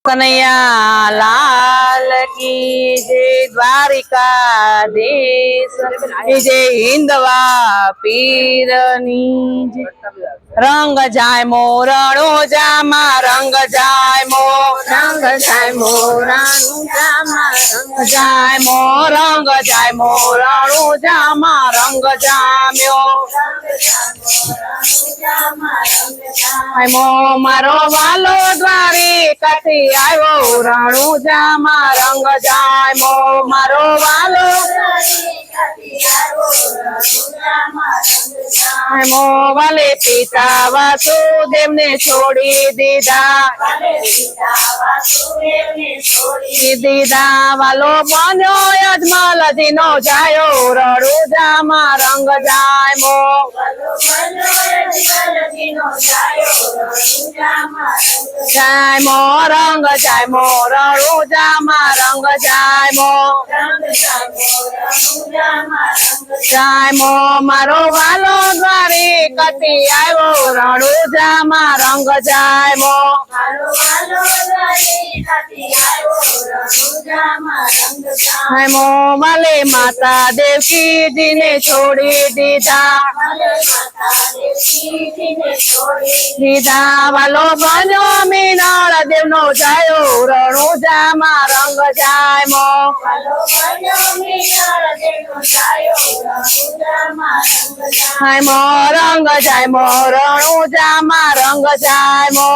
कन्हैया लाल की जय द्वारिकाधीश जय हिंदवा पीरनी जय। रंग जाय मोरणो जामा रंग जाय रंग जाय मोरणो जामा रंग जाय रंग जाय मोरणो जामा रंग जाम्यो मो मारो वालो द्वारिकाथी आयो रणु जामा रंग जाय मो मारो वालो मो वाले पिता वासुदेव ने छोड़ी दीदा वालो बन्यो यजमल दिनो जायो रणु जामा रंग जाय मो जाय मो रंग जाय मो रणु जामा रंग जाय मो जाय मो मारो वालो द्वारिकाथी आयो रणु जामा रंग जाय मो जाय मो वाले माता देवकी जी ने छोड़ी दीदा वालो बन्यो मीनाल देव नो जायो रणु जामा रंग जाय मो जाय मो रंग जाय मो रणु जामा रंग जाय मो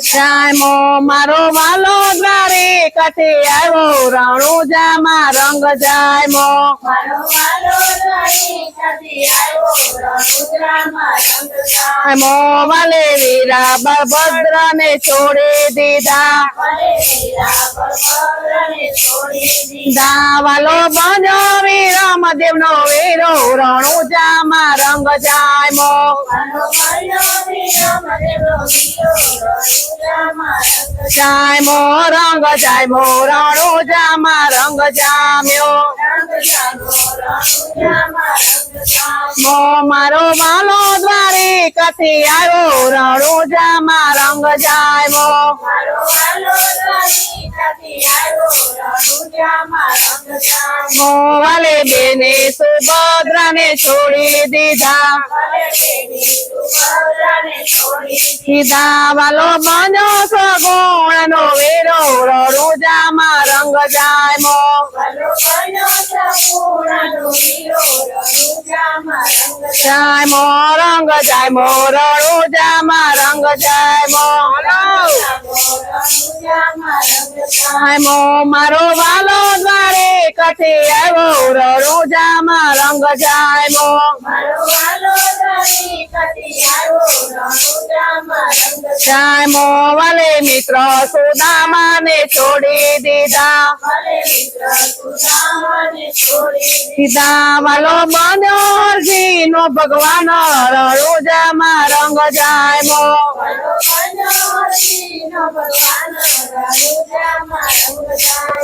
जाय मो मारो वालो द्वारिकाथी आयो रणु जामा रंग जाय मो मो वाले वीरा बलभद्र ने छोड़ी दीदा वालो बन्यो वीरम देव नो वीरो रणु जामा रंग जाय मो जाय मो रंग जाय मो रणु जामा रंग जाम्यो मो मारो वालो द्वारिकाथी आयो रणु जामा रंग जाय मो मो वाले बेने सुभद्रा ने छोड़ी दीदा वालो बन्यो सगुण नो वीरो रणु जामा रंग जाय मो जाय मो रंग जाय मो रणु जामा रंग जाय मो जाय मो मारो वालो द्वारिकाथी आयो रणु जामा रंग जाय मो जाय मो वाले मित्र सुदामा ने छोड़ी दीदा वालो बन्यो अर्जुन नो भगवान रणु जामा रंग जाय मो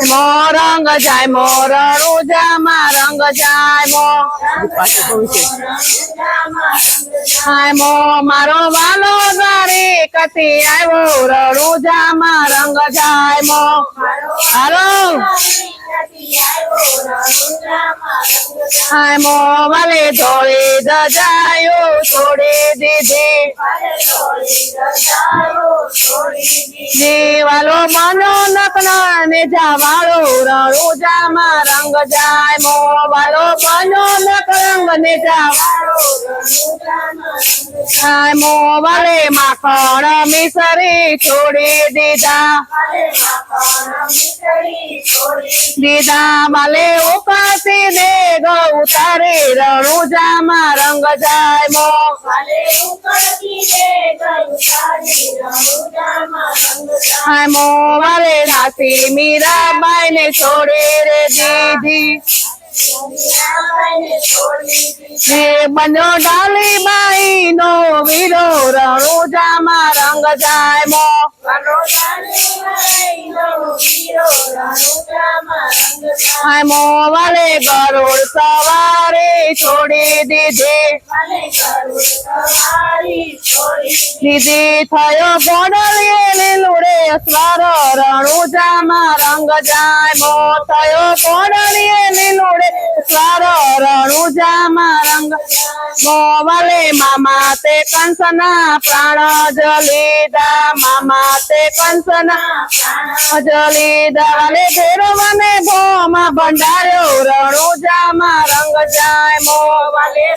मो रंग जाय मो रणु जामा रंग जाय मो जाय मो मारो वालो द्वारिकाथी आयो रणु जामा रंग जाय मो हालो जाय मो वाले धोली दजायो छोड़ी दीदी वालो मनो नकना ने जावालो रणु जामा रंग जाय मो वालो मनो नकरंग ने जाय मो वाले माखण मिसरी छोड़ी दीदा वाले उपासी ने गौ उतारे रणु जामा रंग जाय मो जाय मो वाले दासी मीरा बाई ने छोड़ी रे दीदी बन्यो डाली बाई नो वीरो रणु जामा रंग जाय मो હાય મોવાલે ગરુડ સવારી છોડી દીધી દીદી થયો ગોડલીએ લીલુડે સ્વર રણુજામાં રંગ જાય મો થયો ગોડલીએ લીલુડે સ્વર રણુજામાં રંગ મોવાલે મામા તે કંસના પ્રાણ જ લીધા મામા તે કંસના પ્રાણ જ લીધા વાલે ભેરવાને ભોમાં ભંડાર્યો રણુજામાં રંગ જાય મોવાલે